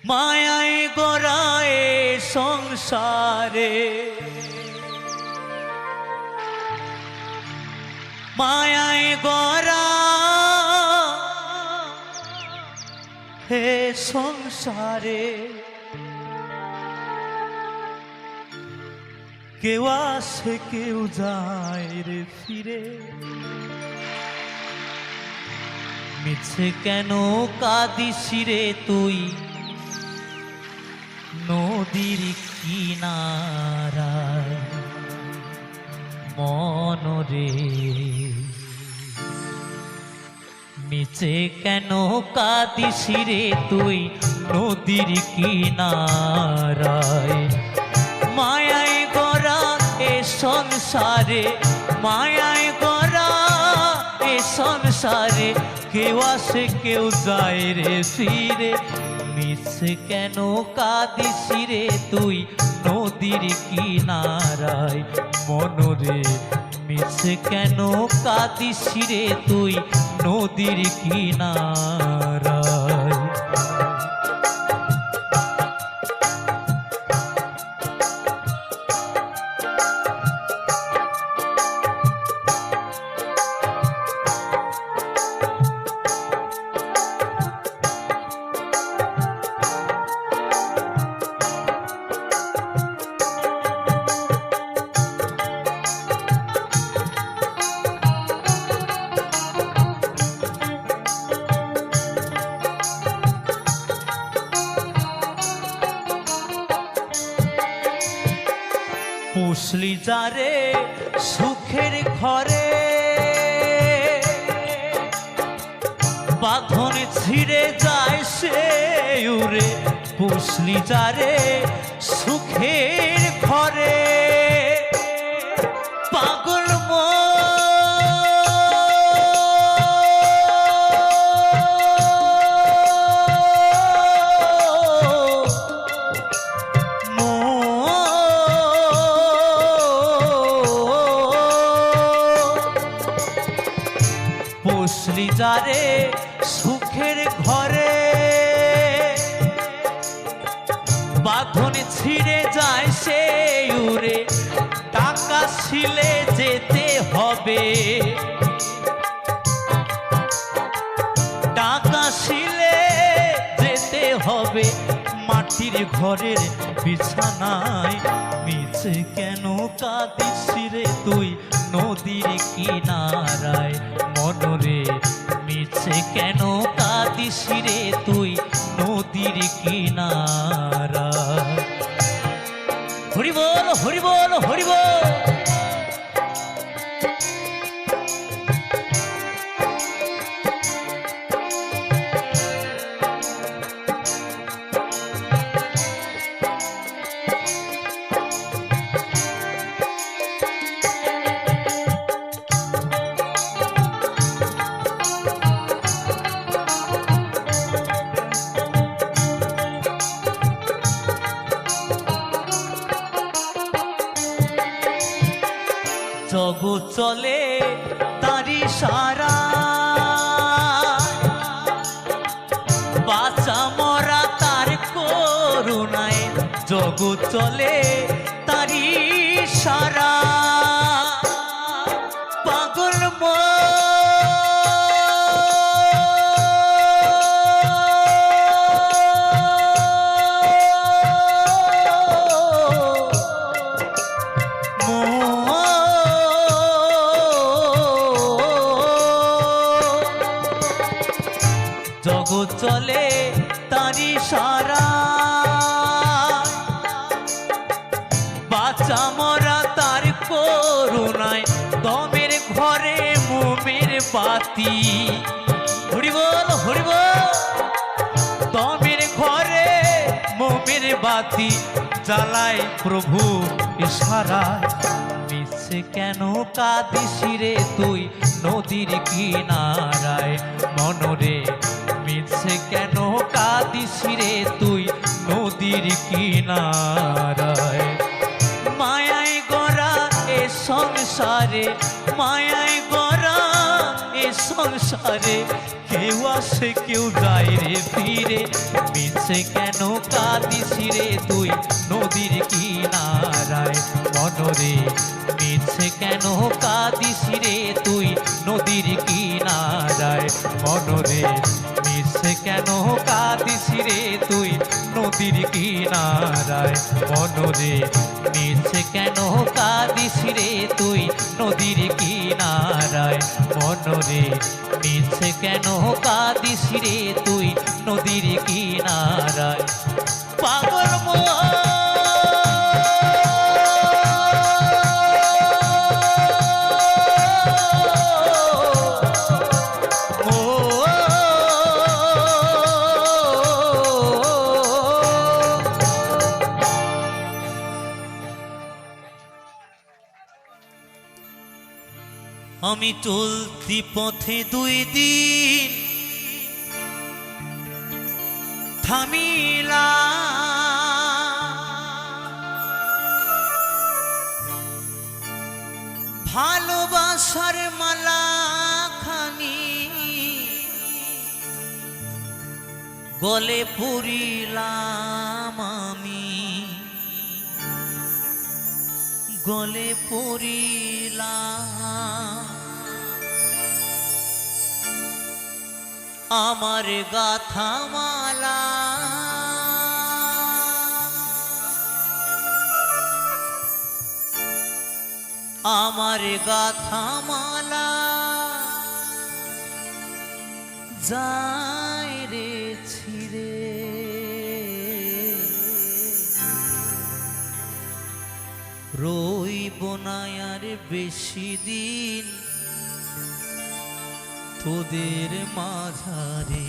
মায়ায় গড়ায় সংসারে, মায়ায় গড়া হে সংসারে, কেউ আসে কেউ যায় রে ফিরে। মিছে কেন কাঁদিস রে তুই নদীর কিনারায় মনরে? মিছে কেন কাঁদিস রে তুই নদীর কিনারায়? মায়ায় গড়া এ সংসারে, মায়ায় গড়া এ সংসারে, কেউ আসে কেউ যায় রে ফিরে। মিছে কেন কাঁদিস রে তুই নদীর কিনারায় মনরে? মিছে কেন কাঁদিস রে তুই নদীর কিনারায়? পুষলি যারে সুখের ঘরে, বাঁধন ছিঁড়ে যায় সে উড়ে। পুষলি যারে সুখের ঘরে, পাগল পুষলি যারে সুখের ঘরে, বাঁধন ছিঁড়ে যায় সে উড়ে। টাকা ছিলে যেতে হবে, টাকা ছিলে যেতে হবে মাটির ঘরের বিছানায়। মিছে কেন কাঁদিস রে তুই নদীর কিনারায় মনরে? মিছে কেন কাঁদিস রে তুই নদীর কিনারায়? হরি বল হরি বল হরি বল। জগৎ চলে তারি সারা, বাঁচা মরা তার করুণায়। জগৎ চলে তারি সারা, পাগল জগৎ চলে তারি সারা, বাঁচা মরা তার করুণায়। দমের ঘরে মোমের বাতি, হরি বল হরি বল। দমের ঘরে মোমের বাতি জ্বালায় প্রভু ইশারায়। মিছে কেন কাঁদিস রে তুই নদীর কিনারায় মনরে? মিছে কেন কাঁদিস রে তুই নদীর কিনারায়? মায়ায় গড়া এ সংসারে, মায়ায় গড়া এ সংসারে, কেউ আসে কেউ যায় রে ফিরে। মিছে কেন কাঁদিস রে তুই নদীর কিনারায় মনরে মিছে কেন কাঁদিস রে তুই নদীর কিনারায় মনরে মিছে কেন কাঁদিস রে তুই নদীর কিনারায় মনরে মিছে কেন কাঁদিস রে তুই নদীর কিনারায় মনরে মিছে কেন কাঁদিস রে তুই নদীর কিনারায় পাগল আমি চলতি পথে 2 দিন থামিলা ভালোবাসার মালা খানি গলে পরিলাম আমি গলে পরিলাম আমার গাথা মালা আমার গাথা মালা যায় রে ছিড়ে রইব না আর বেশি দিন তোদের মাঝারে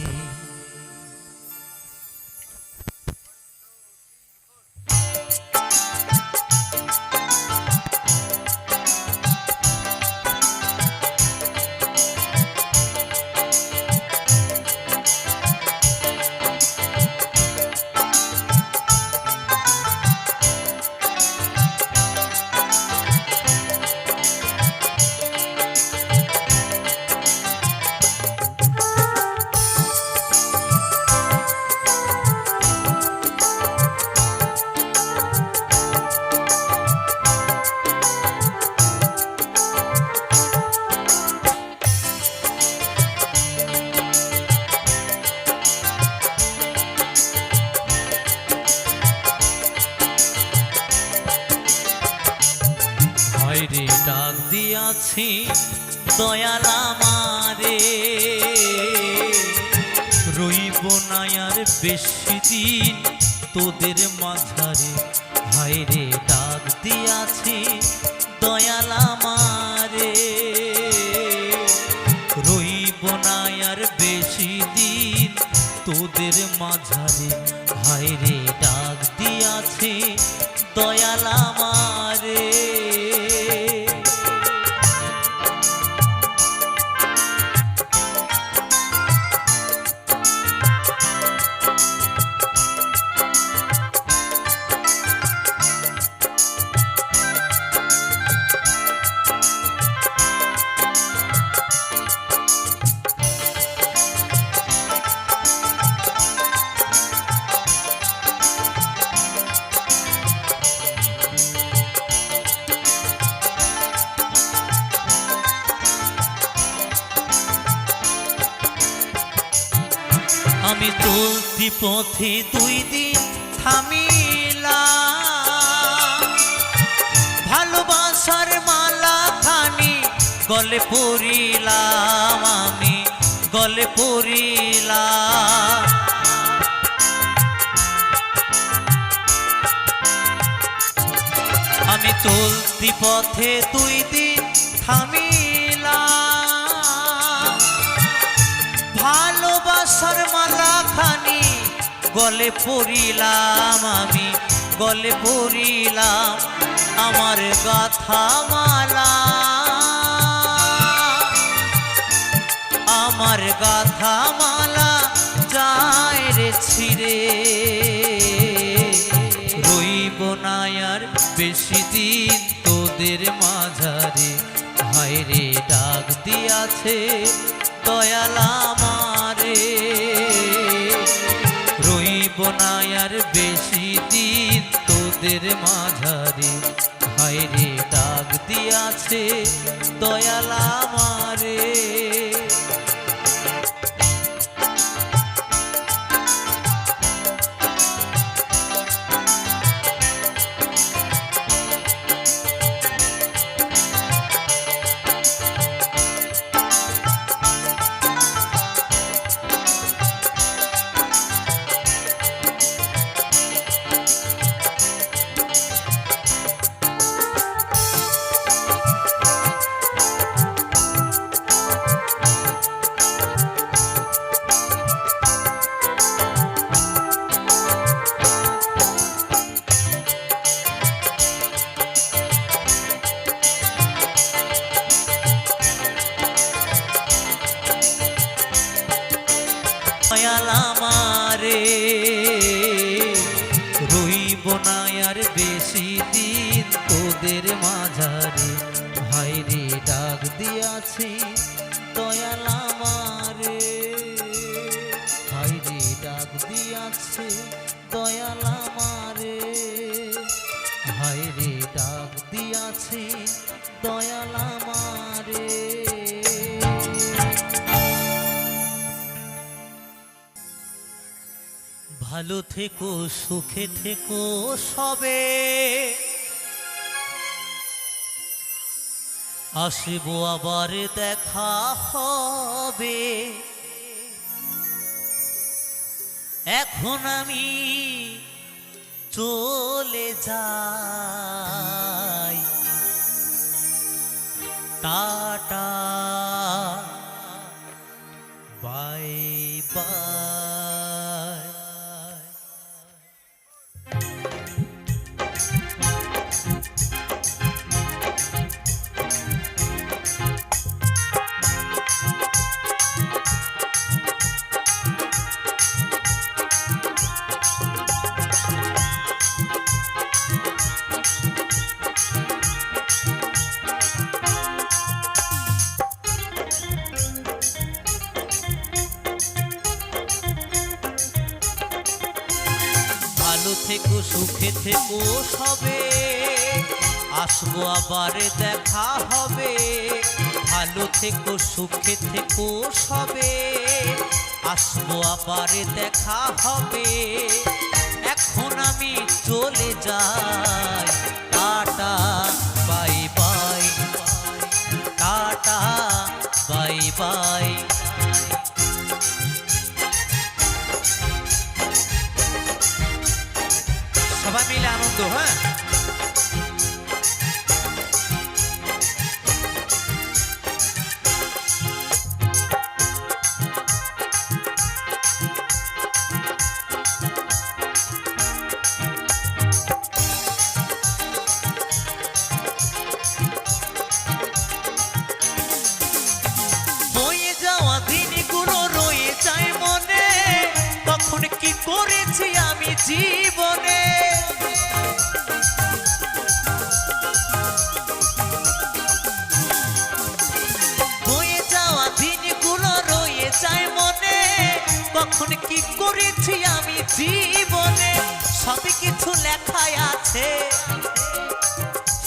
রে ডাক দিয়াছি দয়াল আমারে রইব না আর বেশি দিন তোদের মাঝারে হায় রে ডাক দিয়াছি দয়াল আমারে রইব না আর বেশি দিন তোদের মাঝারে হায় রে ডাক দিয়াছি দয়াল আমারে আমি চলতি পথে 2 দিন থামিলাম ভালোবাসার মালা খানি গলে পরিলাম আমি গলে পরিলাম আমি চলতি পথে 2 দিন থামিলাম ভালোবাসার মালা খানি গলে পরিলাম আমি গলে পরিলাম আমার গাথা মালা আমার গাথা মালা যায় রে ছিড়ে রইব না আর বেশি দিন তোদের মাঝারে হায় রে ডাক দিয়াছে দয়াল আমারে রই রইব না আর বেশি দিন তোদের মাঝারে, হায়রে ডাক দিয়াছে দয়াল আমারে। দয়াল আমারে রইব না আর বেশি দিন তোদের মাঝারে, হায়রে ডাক দিয়াছি দয়াল আমারে, হায়রে ডাক দিয়াছে দয়াল আমারে, হায়রে ডাক দিয়াছি দয়াল আমারে। ভালো থেকো সুখে থেকো সবে, আসবো আবার দেখা হবে। এখন আমি চলে যাই, টাটা বাই বাই। ভালো থেকো সুখে থেকো সবে, আসবো আবার দেখা হবে। ভালো থেকো সুখে থেকো সবে, আসবো আবার দেখা হবে। এখন আমি চলে যাই, tata bye bye, tata bye by. সবাই মিলে আনন্দ, হ্যাঁ। বয়ে যাওয়া দিনগুলো রয়ে যায় মনে, তখন কি করেছি আমি জীবনে। বয়ে যাওয়া দিনগুলো রয়ে যায় মনে, তখন কি করেছি আমি জীবনে। সবই কিছু লেখায় আছে,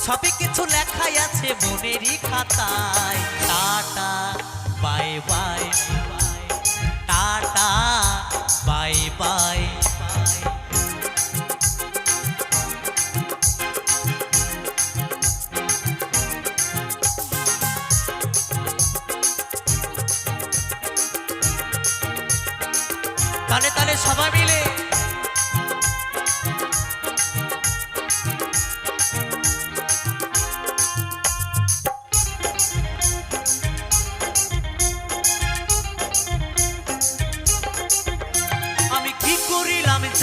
সবই কিছু লেখাই আছে মনেরই খাতায়। Tata bye bye, tata bye by. তালে তালে সবাই মিলে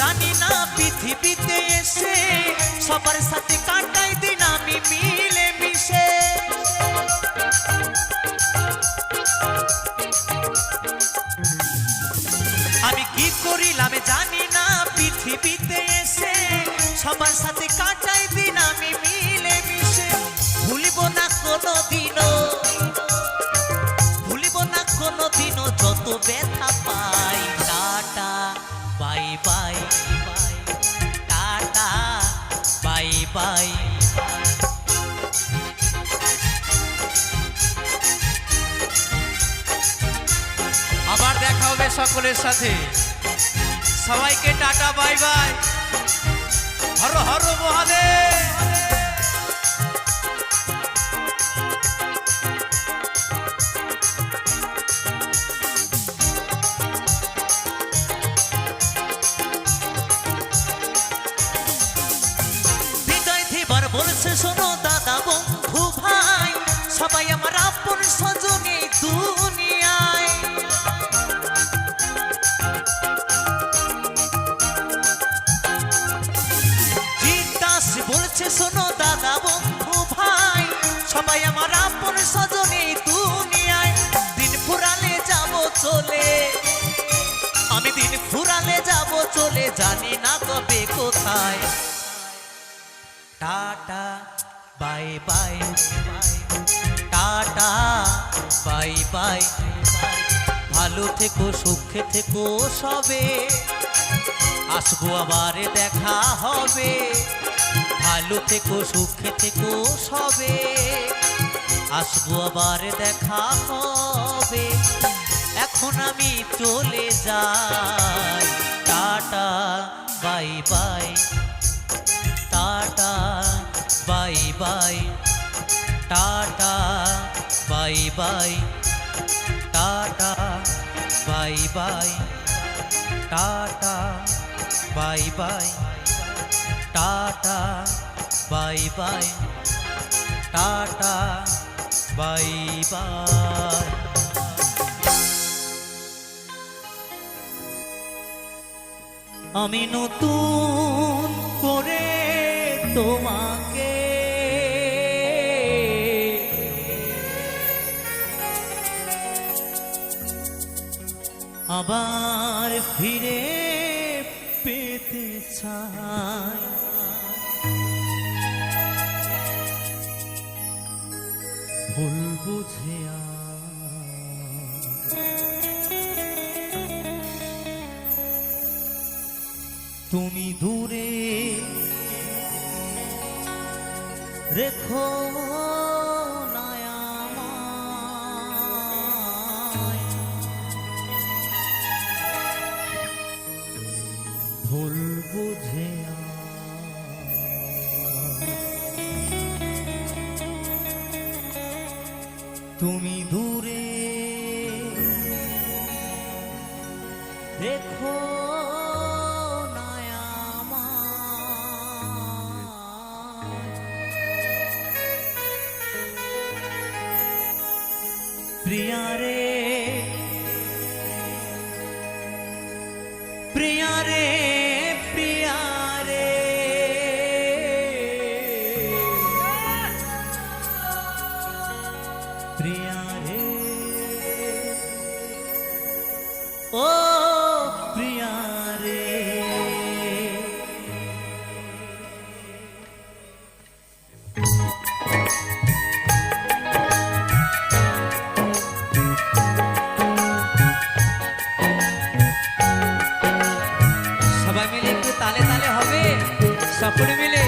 জানি না পৃথিবীতে এসে সবার সাথে কাটাই দিন আমি মিলে মিশে। আমি কি করিলাম জানি না পৃথিবীতে এসে সবার সাথে কাটাই দিন আমি মিলে মিশে। ভুলিব না কোনো দিনও, ভুলিব না কোনো দিনও যত ব্যথা পাই। Tata bye bye, tata bye bye. আবার দেখা হবে সকলের সাথে, সবাইকে tata bye bye, Har Har Mahadev. বিদায় দিবার বলছে শোনো দাদা বন্ধু ভাই, সবাই আমার আপন স্বজন এই দুনিয়ায়। গীতাস বলছে শোনো দাদা বন্ধু ভাই, সবাই আমার আপন স্বজন এই দুনিয়ায়। দিন ফুরালে যাব চলে, আমি দিন ফুরালে যাব চলে, জানি না কবে কোথায়। Tata bye bye, tata bye by. ভালো থেকো সুখে থেকো সবে, আসবো আবার দেখা হবে। ভালো থেকো সুখে থেকো সবে, আসবো আবার দেখা হবে। এখন আমি চলে যাই, tata bye bye, tata bye bye, tata bye bye, tata bye bye, tata bye bye, tata bye bye, tata bye by. আমি নতুন করে তোমাকে আবার ফিরে পেতে চাই। ভুল বুঝে তুমি দূরে রেখো না আমায়, ভুল বুঝে তুমি দূরে রেখো না আমায়। প্রিয়া রে, প্রিয়া রে, প্রিয়া রে, প্রিয়া রে, ও প্রিয়া রে। সবাই মিলে একটু তালে তালে হবে, সকলে মিলে।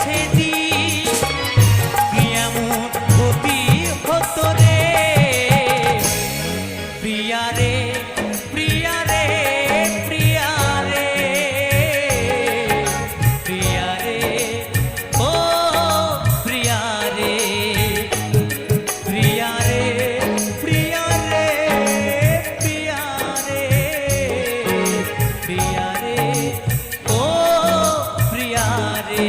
সেদিন কি এমন গতি হতো রে প্রিয়া রে প্রিয়া রে প্রিয়া রে প্রিয়া রে ও প্রিয়া রে প্রিয়া রে প্রিয়া রে প্রিয়া রে প্রিয়া রে ও প্রিয়া রে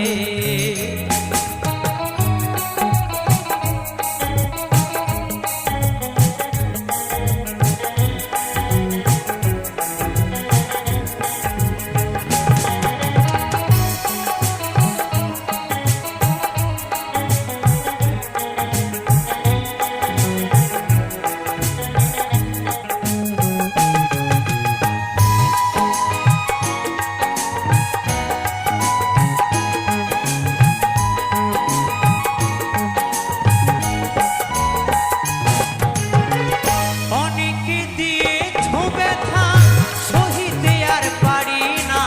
অনেকে দিয়েছ ব্যথা সহিতে আর পারি না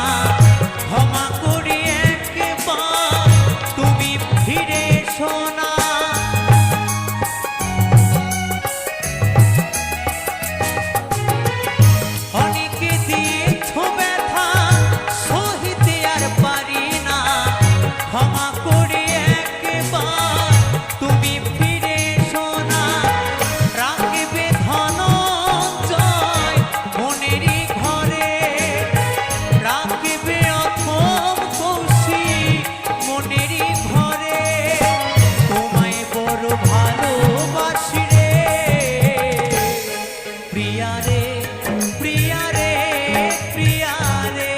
ক্ষমা করি একবার তুমি ফিরে এসো না অনেকে দিয়েছ ব্যথা সহিতে আর পারি না ক্ষমা করি একবার তুমি ফিরে এসো না রাখবে ধনঞ্জয় মনেরই ঘরে রাখবে অথম কৌশিক মনেরই ঘরে তোমায় বড় ভালোবাসি রে প্রিয়া রে প্রিয়া রে প্রিয়া রে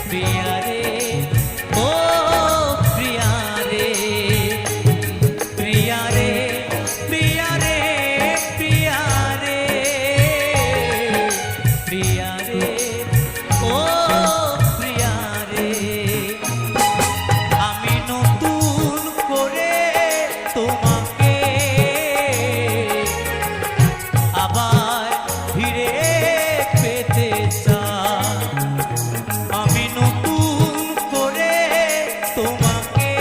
প্রিয়া রে ও প্রিয়া রে প্রিয়া রে প্রিয়া রে প্রিয়া রে প্রিয়া রে ও প্রিয়া রে আমি নতুন করে তোমাকে আবার ফিরে পেতে চাই আমি নতুন করে তোমাকে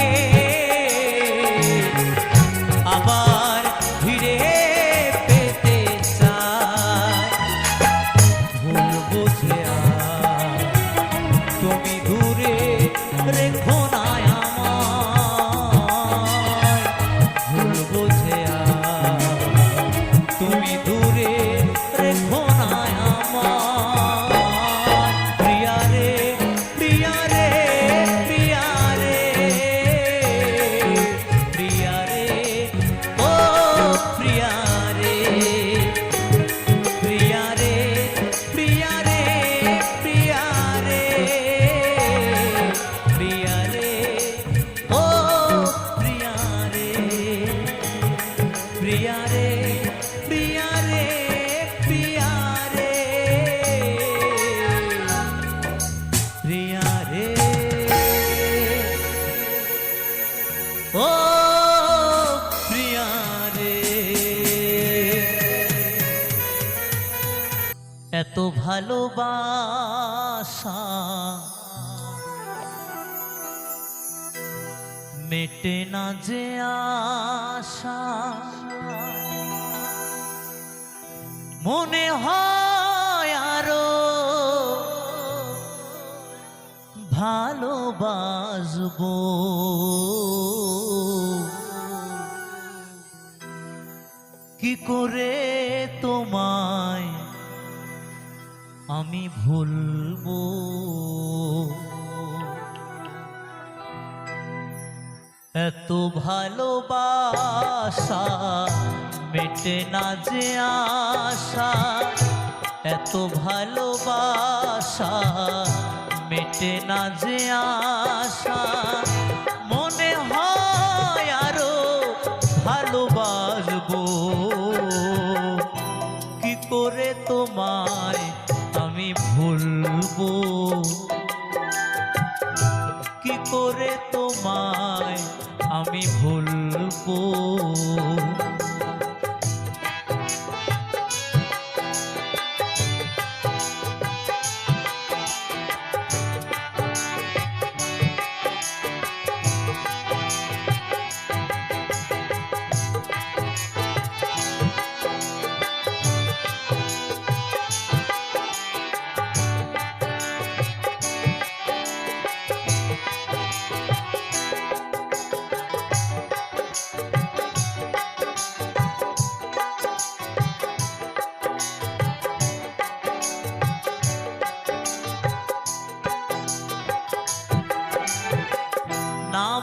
আবার ফিরে পেতে চাই ভুল বুঝে আর তুমি দূরে রেখো না আমায় ভুল বুঝে আর তুমি দূরে রেখো না আমায় প্রিয়া রে প্রিয়া রে প্রিয়া রে প্রিয়া রে ও প্রিয়া রে প্রিয়া রে প্রিয়া রে প্রিয়া রে প্রিয়া রে ও প্রিয়া রে প্রিয়া রে প্রিয়া রে প্রিয়া রে প্রিয়া রে ও প্রিয়া রে এত ভালোবাসা মেটে না যে আশা মনে হয় আরো ভালোবাসবো কি করে তোমায় আমি ভুলবো এত ভালোবাসা মেটে না যে আশা এত ভালোবাসা মেটে না যে আশা মনে হয় আরো ভালোবাসবো কি করে তোমায় আমি ভুলবো কি করে তোমায় আমি ভুলবো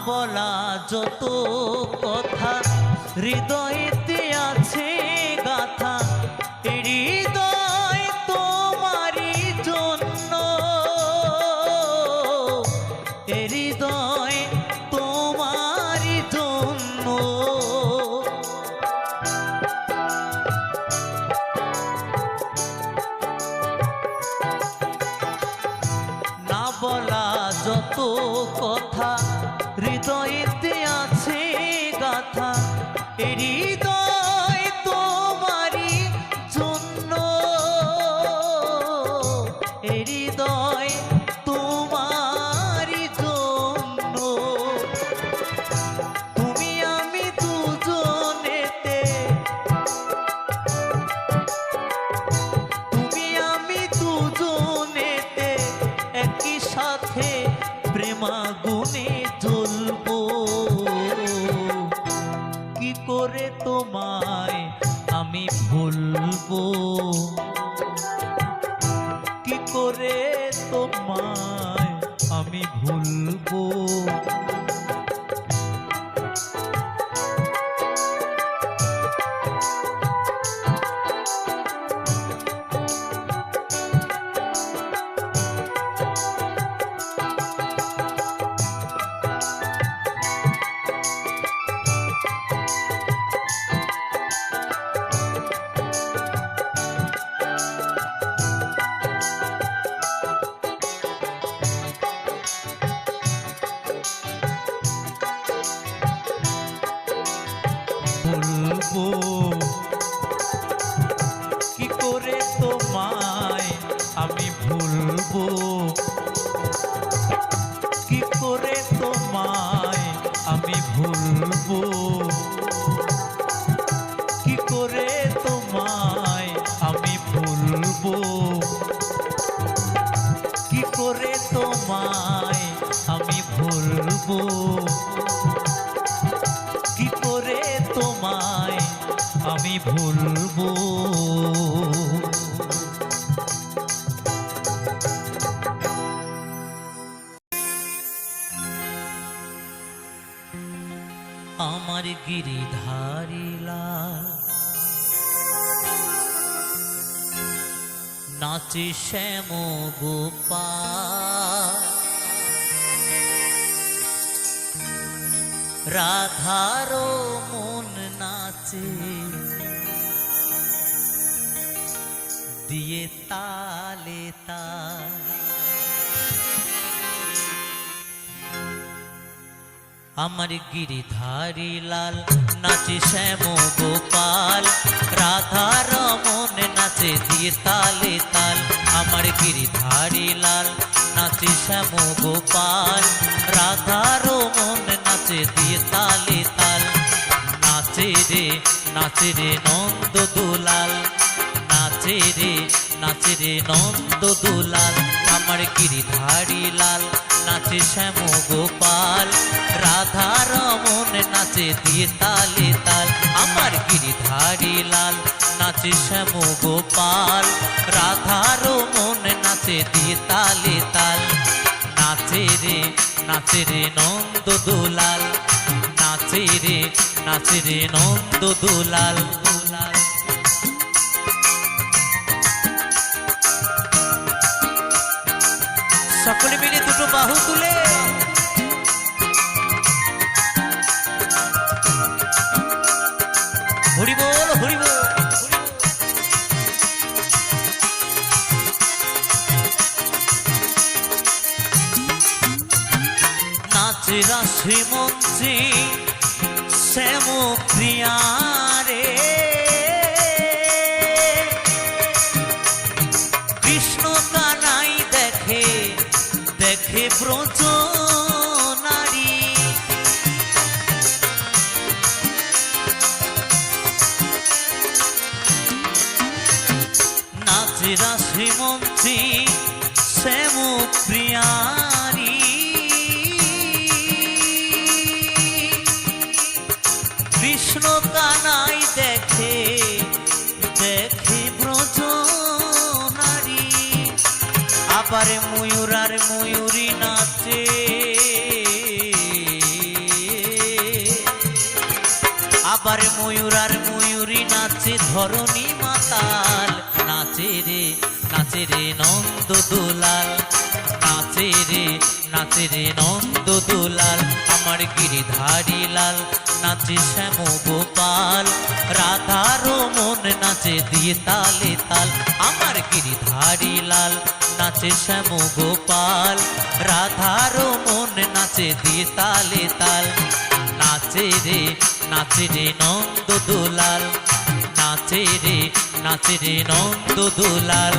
বলা যত কথা হৃদয়েতে আছে গাথা, হৃদয় তোমারই জন্য, হৃদয় তোমারই জন্য। না বলা যত কথা হৃদয়েতে আছে গাথা, হৃদয় তোমারই জন্য, হৃদয় তোমারই জন্য। তুমি আমি দুজনেতে, তুমি আমি দুজনেতে একই সাথে প্রেমাগুনে জ্বলবো। কি করে তোমায় আমি ভুলবো, কি করে তোমায় আমি ভুলবো। ভুলবো কি করে তোমায় আমি ভুলবো, কি করে তোমায় আমি ভুলবো, কি করে তোমায় আমি ভুলবো, কি করে তোমায় আমি ভুলবো, কি করে তোমায় আমি ভুলবো। আমার গিরিধারী লাল নাচে শ্যাম গোপাল, রাধারো মন নাচে দিয়ে তালে তাল। আমার গিরিধারী লাল নাচে শ্যাম গোপাল, রাধার মন নাচে দিয়ে তালে তাল। আমার গিরিধারী লাল নাচে শ্যাম গোপাল, রাধার মন নাচে দিয়ে তালে তাল। নাচে রে নন্দ দুলাল, নাচে রে নন্দ দুলাল। আমার গিরিধারী লাল নাচে শ্যাম গোপাল, রাধার মন নাচে দিয়ে তালে তাল। আমার গিরিধারী লাল নাচে শ্যাম গোপাল, রাধার মন নাচে দিয়ে তালে তাল। নাচে রে নন্দ দুলাল, নাচে রে নন্দ দুলাল দুলাল। সকলে মিলে দুটো বাহু তুলে হরি বল হরি বল। নাচে রাশি মঞ্চে শ্যাম প্রিয়া রে, কৃষ্ণ কানাই দেখে দেখে ব্রজ নারী। নাচে রাশি মঞ্চে শ্যাম প্রিয়ারি, কৃষ্ণ কানাই দেখে দেখে ব্রজ নারী। আবার ময়ূর আর ময়ূরী নাচে, ময়ূর আর ময়ূরী নাচে ধরণী মাতাল, নাচে রে নন্দ দুলাল, নাচে রে নন্দ দুলাল। আমার গিরিধারী লাল নাচে শ্যাম গোপাল, রাধার মন নাচে দিয়ে তালে তাল। আমার গিরিধারী লাল নাচে শ্যাম গোপাল, রাধার মন নাচে দিয়ে তালে তাল। নাচে রে নন্দ দুলাল, নাচে রে নন্দ দুলাল।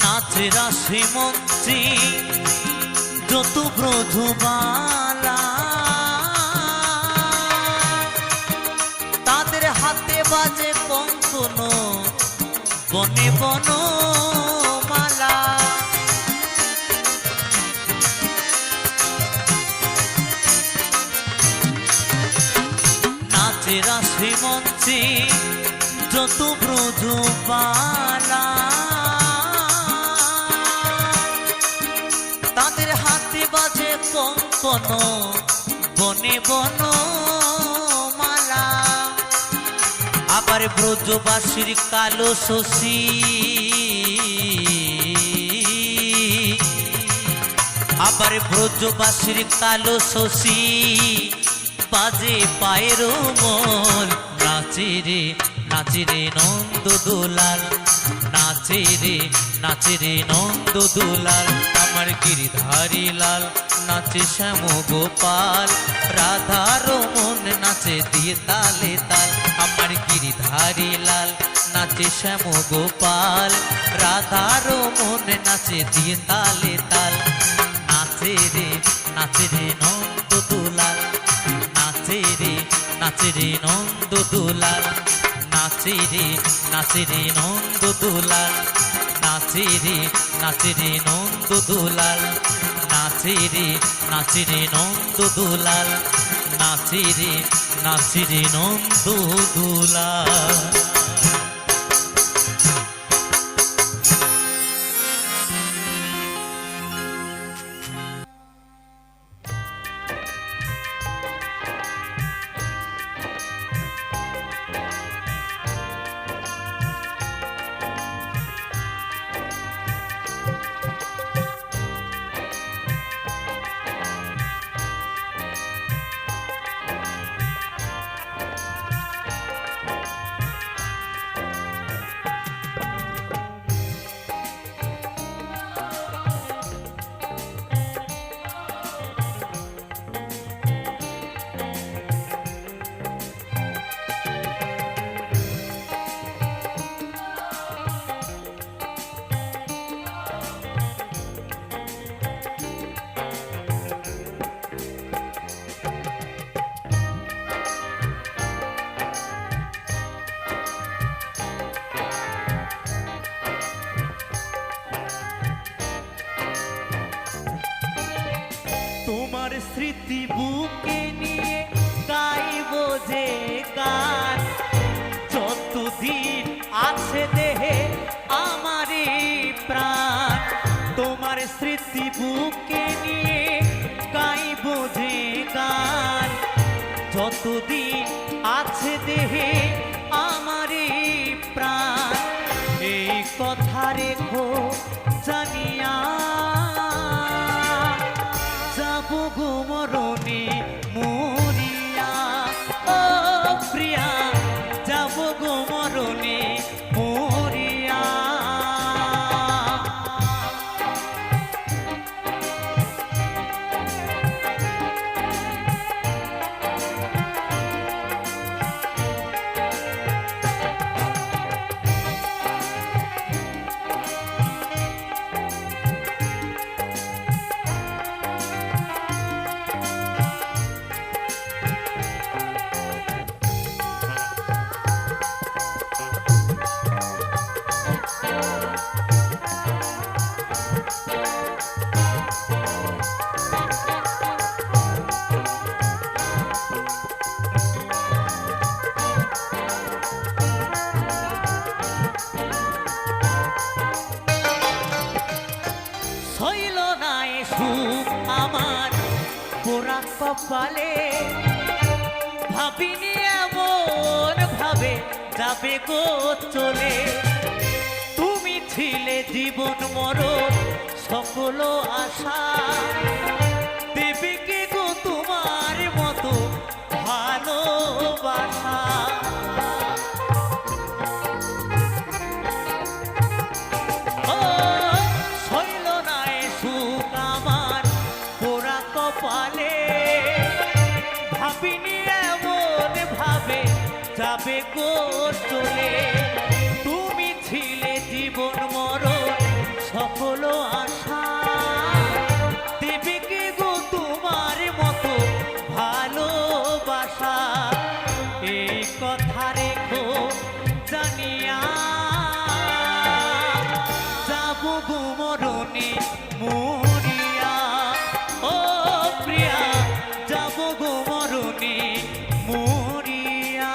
নাচে রাশি মঞ্চে যত ব্রজবালা, তাদের হাতে বাজে কঙ্কন বনে বনমালা। নাচে রাশি মঞ্চে যত ব্রজবালা, তাদের হাতে বাজে কঙ্কন বনে বনমালা। আবার ব্রজবাসীর কালো শশী, আবার ব্রজবাসীর কালো শশী বাজে পায়ের মন। নাচে রে নন্দ দুলাল, নাচে রে নন্দ দুলাল। আমার গিরিধারী লাল নাচে শ্যাম গোপাল, রাধার মন নাচে দিয়ে তালে তাল। আমার গিরিধারী লাল নাচে শ্যাম গোপাল, রাধার মন নাচে দিয়ে তালে তাল। নাচে রে নন্দ দুলাল, নাচে রে নন্দ দুলাল, নাচে রে নন্দ দুলাল, নাচে রে নন্দ দুলাল, নাচে রে নন্দ দুলাল, নাচে রে নন্দ দুলাল। তোমার স্মৃতি বুকে নিয়ে গাইব যে গান, যতদিন আছে দেহে আমার প্রাণ। তোমার স্মৃতি বুকে নিয়ে গাইব যে গান, যতদিন আছে দেহে আমার প্রাণ। এই কথা রেখো জানিয়া, যাব গো মরণে মরিয়া। ও প্রিয়া, যাব গো মরণে মরিয়া। পোড়া কপালে ভাবিনি এমন ভাবে যাবে গো চলে তুমি ছিলে জীবন মরণ সকল আশা দেবে কে গো তোমার মতো ভালোবাসা ও শৈল নাই সুখ আমার পোড়া কপালে ভাবিনি এমন ভাবে যাবে গো চলে তুমি ছিলে জীবন মরণ সকল আশা দেবে কে গো তোমার মতো ভালোবাসা এই কথা রেখো জানিয়া যাবো গো মরণে মরিয়া ও প্রিয়া যাবো গো মরণে মরিয়া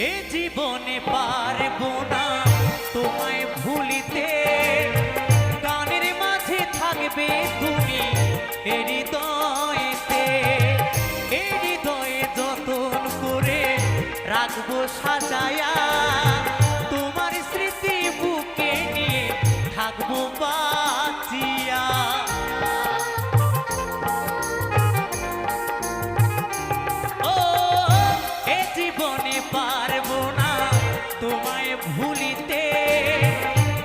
এ জীবনে পারবো না তোমায় ভুলিতে গানের মাঝে থাকবে তুমি এ হৃদয়েতে এ হৃদয়ে যতন করে রাখবো সাজায়া তোমার স্মৃতি বুকে নিয়ে থাকবো বাঁচিয়া ও এ জীবনে পারবো না তোমায় ভুলিতে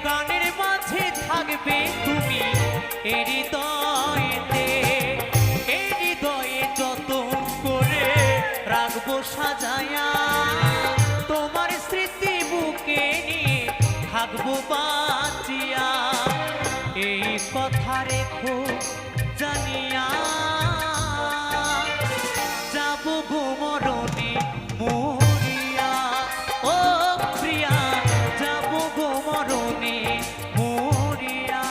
গানের মাঝে থাকবে তুমি এ হৃদয়েতে এ হৃদয়ে যতন করে রাখবো সাজায়া তোমার স্মৃতি বুকে নিয়ে থাকবো বাঁচিয়া এই কথা রেখো জানিয়া যাবো গো মরণে মরিয়া ও প্রিয়া যাবো গো মরণে মরিয়া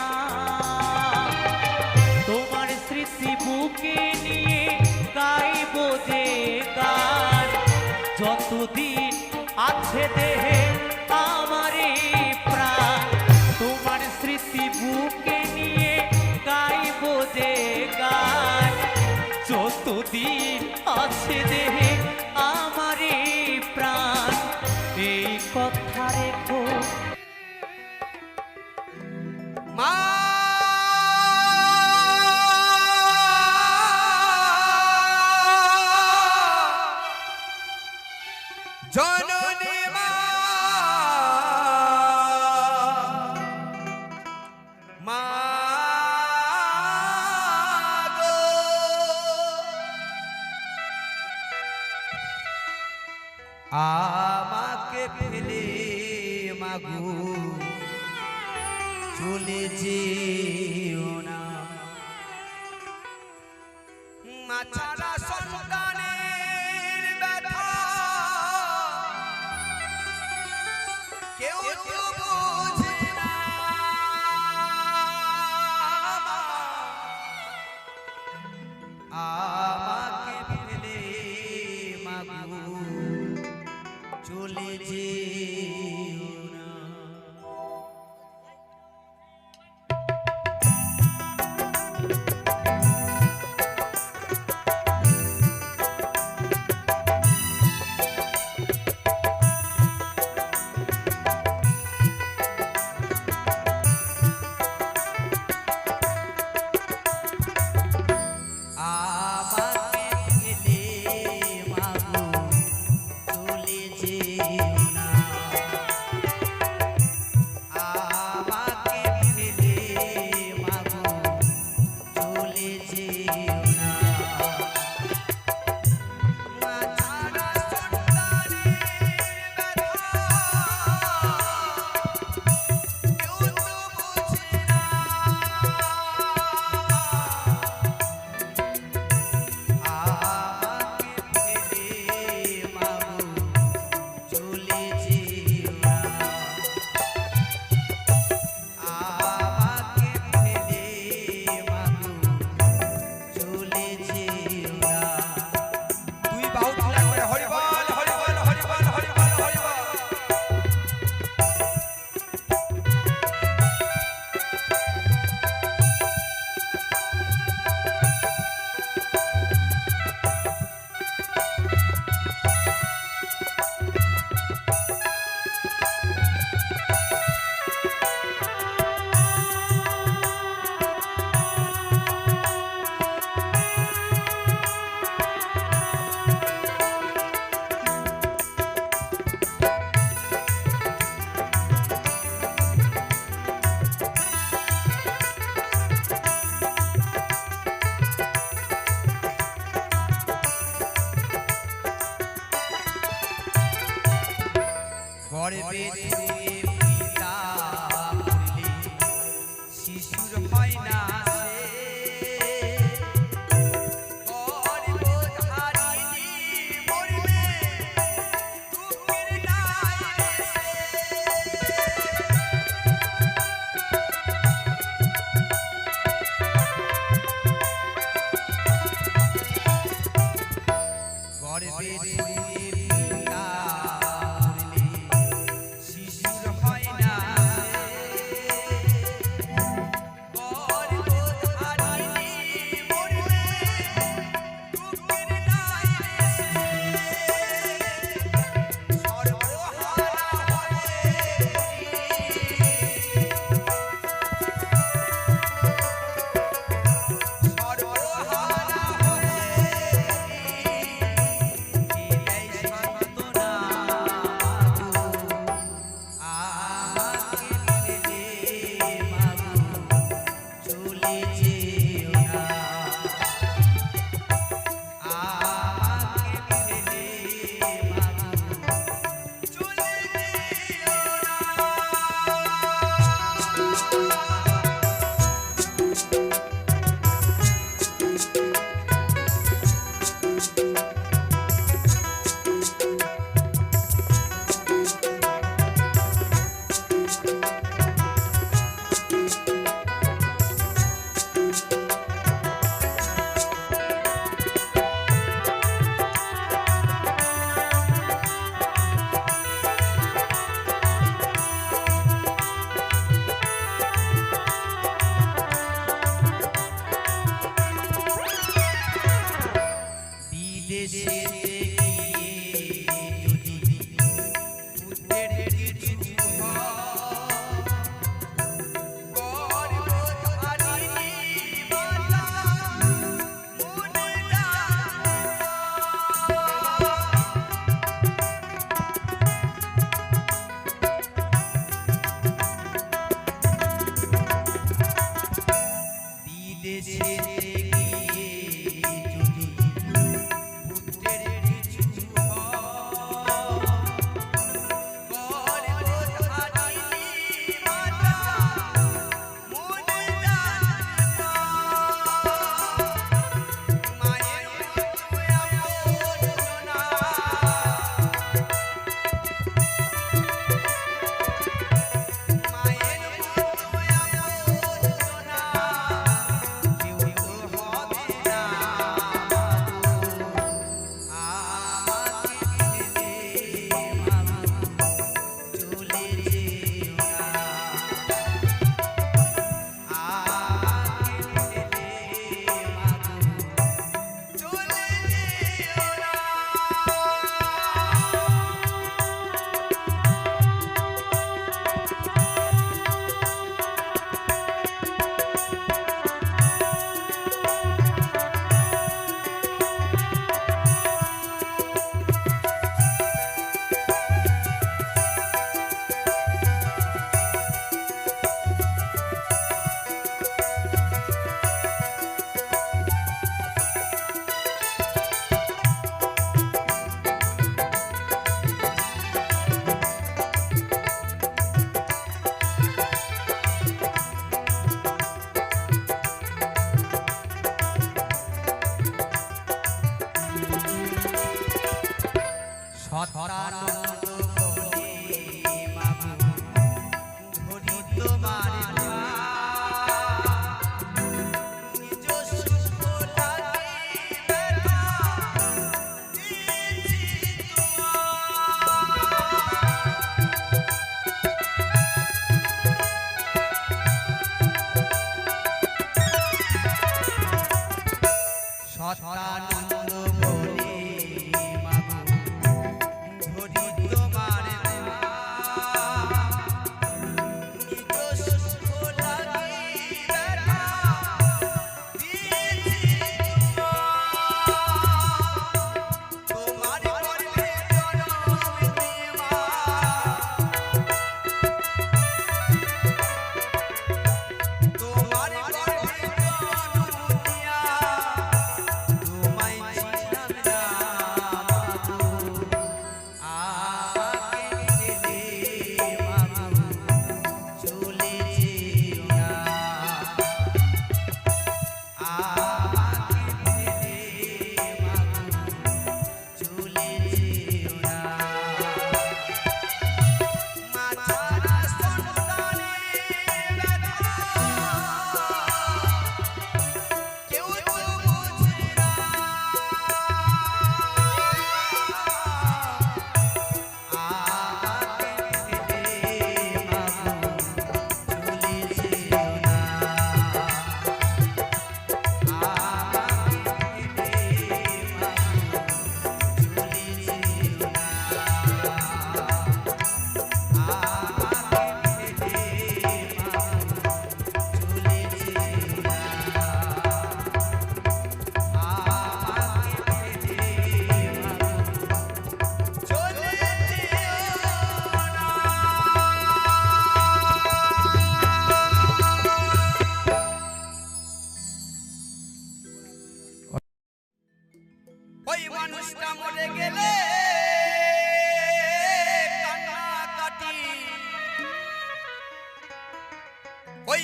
তোমার স্মৃতি বুকে নিয়ে গাইবো যে গান যতদিন আছে দেহে আমার এই প্রাণ তোমার স্মৃতি বুকে নিয়ে গাইবো যে গান যতদিন আছে দেহে আমার এই প্রাণ এই কথা রেখো মা জননী মা মা গো আমাকে ফেলে মাগো চলে যেও না মা ছাড়া সন্তানের ব্যথা কেউ তো বোঝে না আমাকে ফেলে মাগো চলে যেও না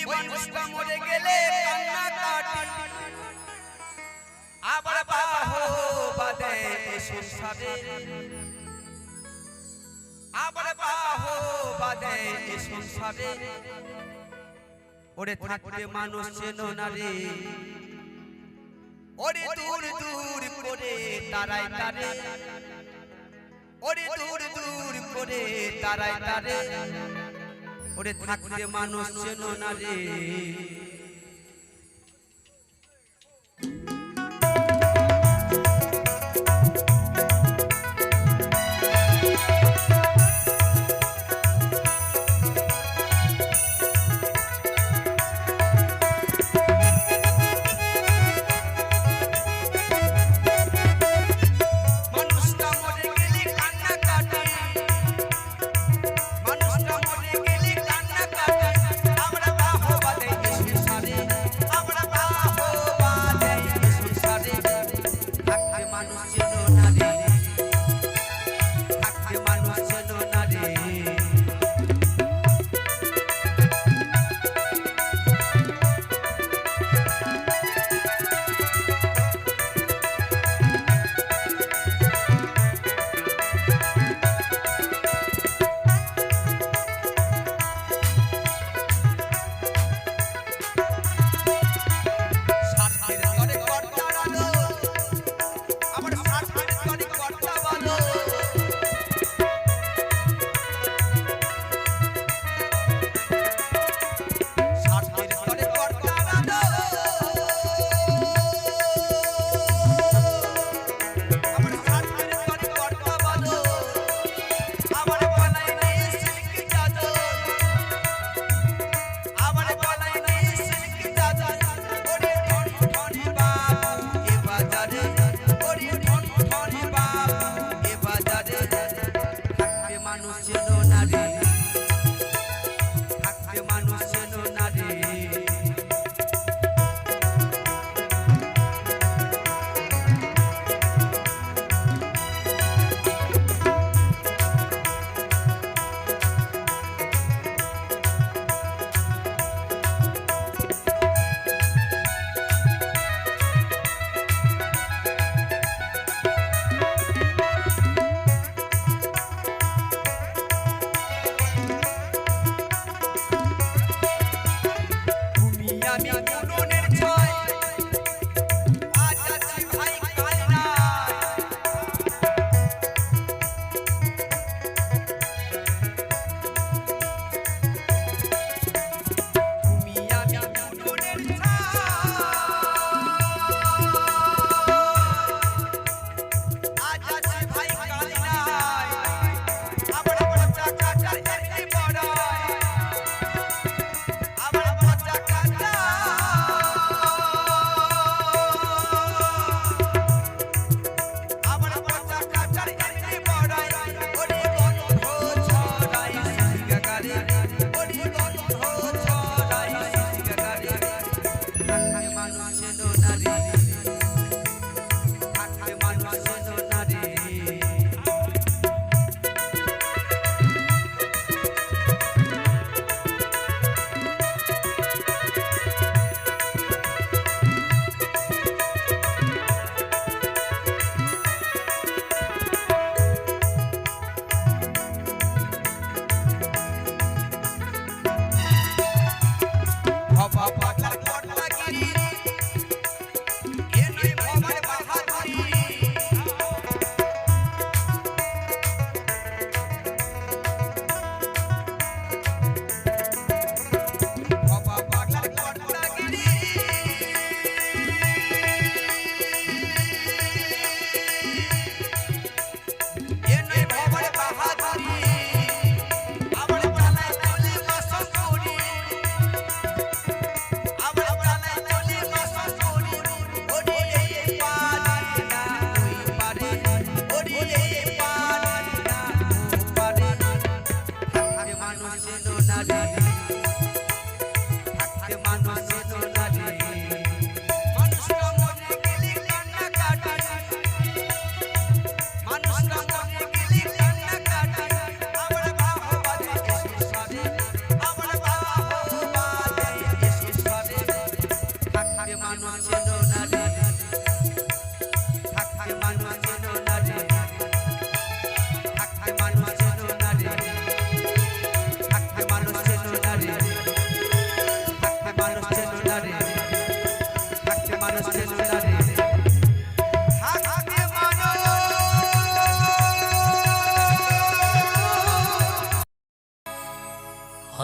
মানুষটা মরে গেলে কান্না কাটি আবার বাহো বাদে সংসারে আবার বাহো বাদে সংসারে ওরে থাকতে মানুষ চেনো না রে ওরে দূর দূর করে তারাই তারে ওরে দূর দূর করে তারাই তারে ওরে থাকতে মানুষ চেনো না রে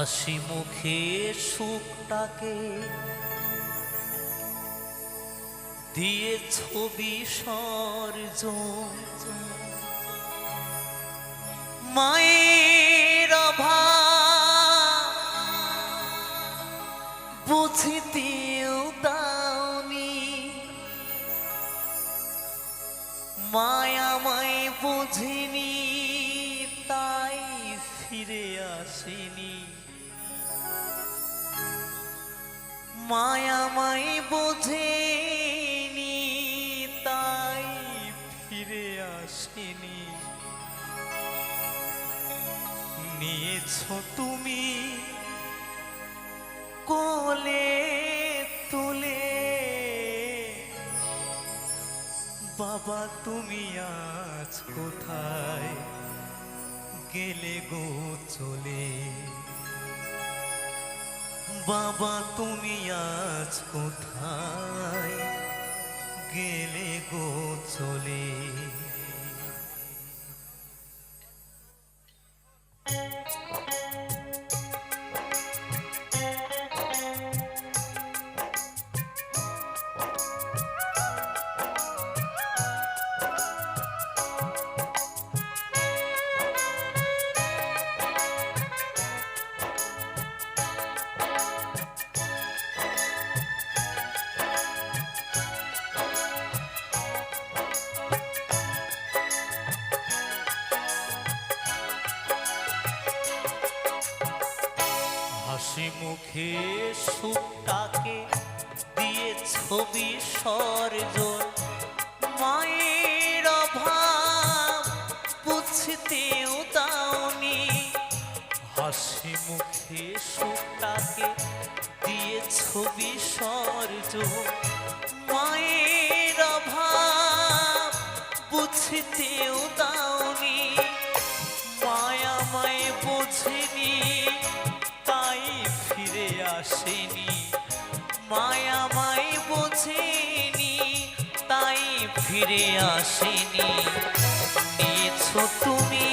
হাসি মুখে সুখটাকে দিয়ে ছবি সর্জন মায়ের অভাব বুঝিতেও দাওনি মায়াময় বুঝিনি তাই ফিরে আসেনি মায়াময় বোঝেনি তাই ফিরে আসেনি নিয়েছো তুমি কোলে তুলে বাবা তুমি আজ কোথায় গেলে গো চলে বাবা তুমি আজ কোথায় গেলে গো চলে হাসি মুখে সুখটাকে দিয়ে ছবি সর্জন মায়ের অভাব বুঝতেও দাওনি হাসি মুখে সুখটাকে দিয়ে ছবি সর্জন মায়ের অভাব বুঝতেও দাওনি মায়াময় বোঝেনি তাই ফিরে আসেনি মায়াময় বোঝেনি তাই ফিরে আসেনি নিয়েছো তুমি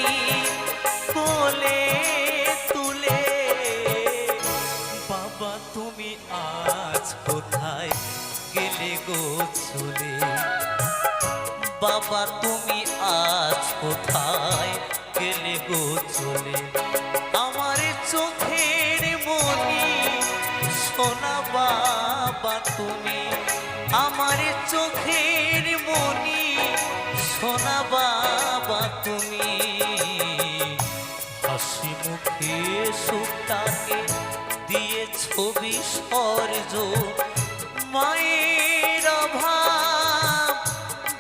কোলে তুলে বাবা তুমি আজ কোথায় গেলে গো চলে বাবা তুমি আজ কোথায় গেলে গো চলে আমার চোখের মনি সোনা বাবা তুমি আমার চোখের মনি সোনা বাবা তুমি হাসি মুখে সুখটাকে দিয়ে ছবি সর্জন মায়ের অভাব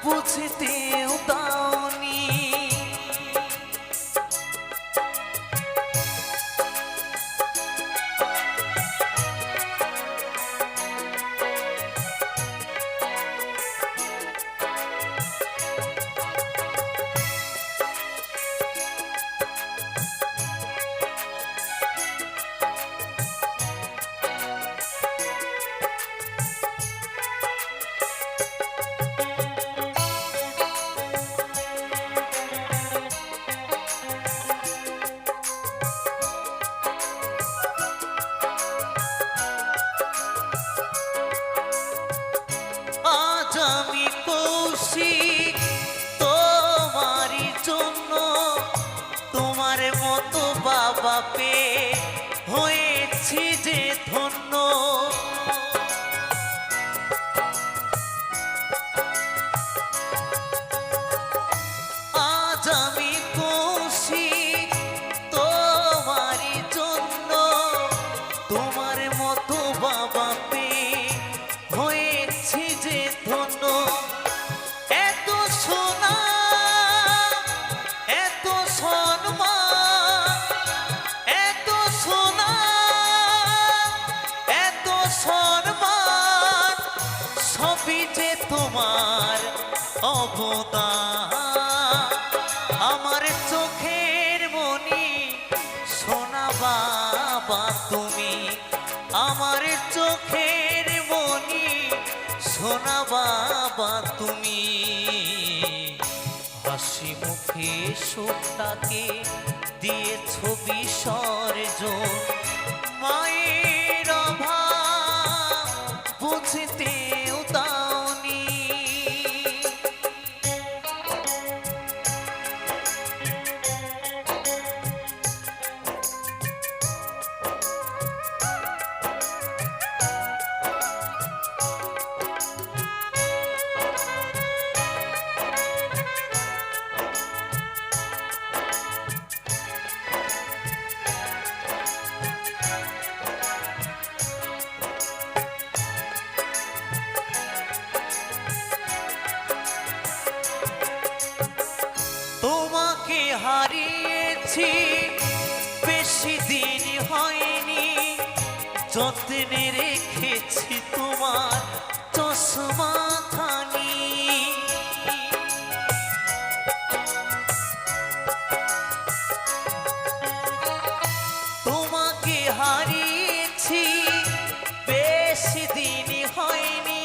বুঝতেও দাওনি আজ আমি কৌশিক তোমারই জন্য তোমার মতো বাবা পেয়ে হয়েছি যে ধন্য আজ আমি কৌশিক তোমারই জন্য তোমার মতো বাবা পেয়ে হয়েছি যে ধন্য এত সোনা এত সম্মান এত সোনা এত সম্মান সবই যে তোমার অবদান আমার চোখের মনি সোনা বাবা তুমি আমার চোখের মনি সোনা বাবা তুমি হাসি মুখে সুখটাকে দিয়ে ছবি সর্জন মায়ের অভাব বুঝতেও দাওনি। তোমাকে হারিয়েছি বেশি দিন হয়নি, যত্নে রেখেছি তোমার চশমা খানি। তোমাকে হারিয়েছি বেশি দিন হয়নি,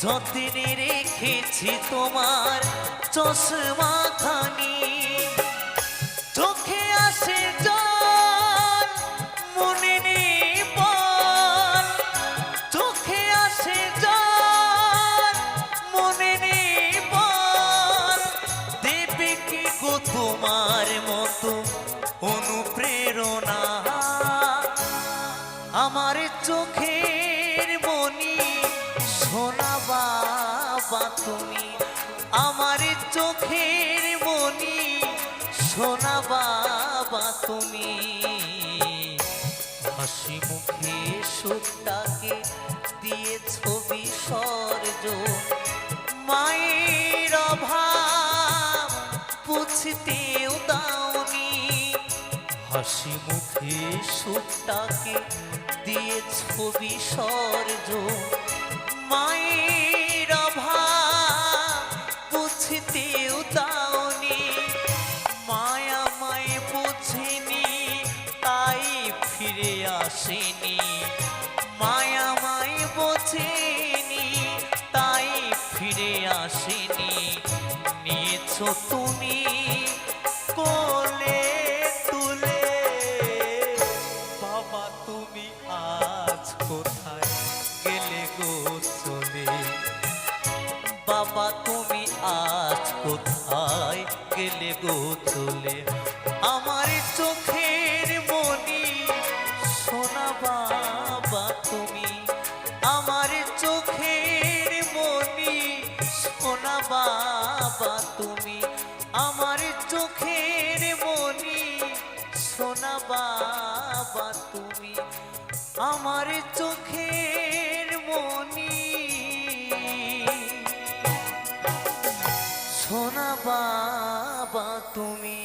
যত্নে রেখেছি তোমার চশমা খানি। চোখে আসে জল মনে নেই বল, চোখে আসে জল মনে নেই বল, দেবে কি গো তোমার মতো অনুপ্রেরণা। আমার চোখের মনি সোনা বাবা তুমি, আমার চোখের মনি সোনা বাবা তুমি। হাসি মুখে সুখটাকে দিয়েছ বিসর্জন, মায়ের অভাব বুঝতেও দাওনি। হাসি মুখে সুখটাকে দিয়েছ বিসর্জন, মায়ের অভাব বুঝতেও দাওনি। মায়া মায় বুঝিনি তাই ফিরে আসেনি, মায়া মায় বোঝেনি তাই ফিরে আসেনি। নিয়েছো তুমি কোলে তুলে, বাবা তুমি আজ কোথায় গেলে গো চলে, বাবা তুমি আজ কোথায় গেলে গো চলে। আমার চোখের মনি সোনা বাবা তুমি, আমার চোখের মনি সোনা বাবা তুমি, আমার চোখের মনি সোনা বাবা তুমি, আমার চোখের মনি সোনা বাবা তুমি।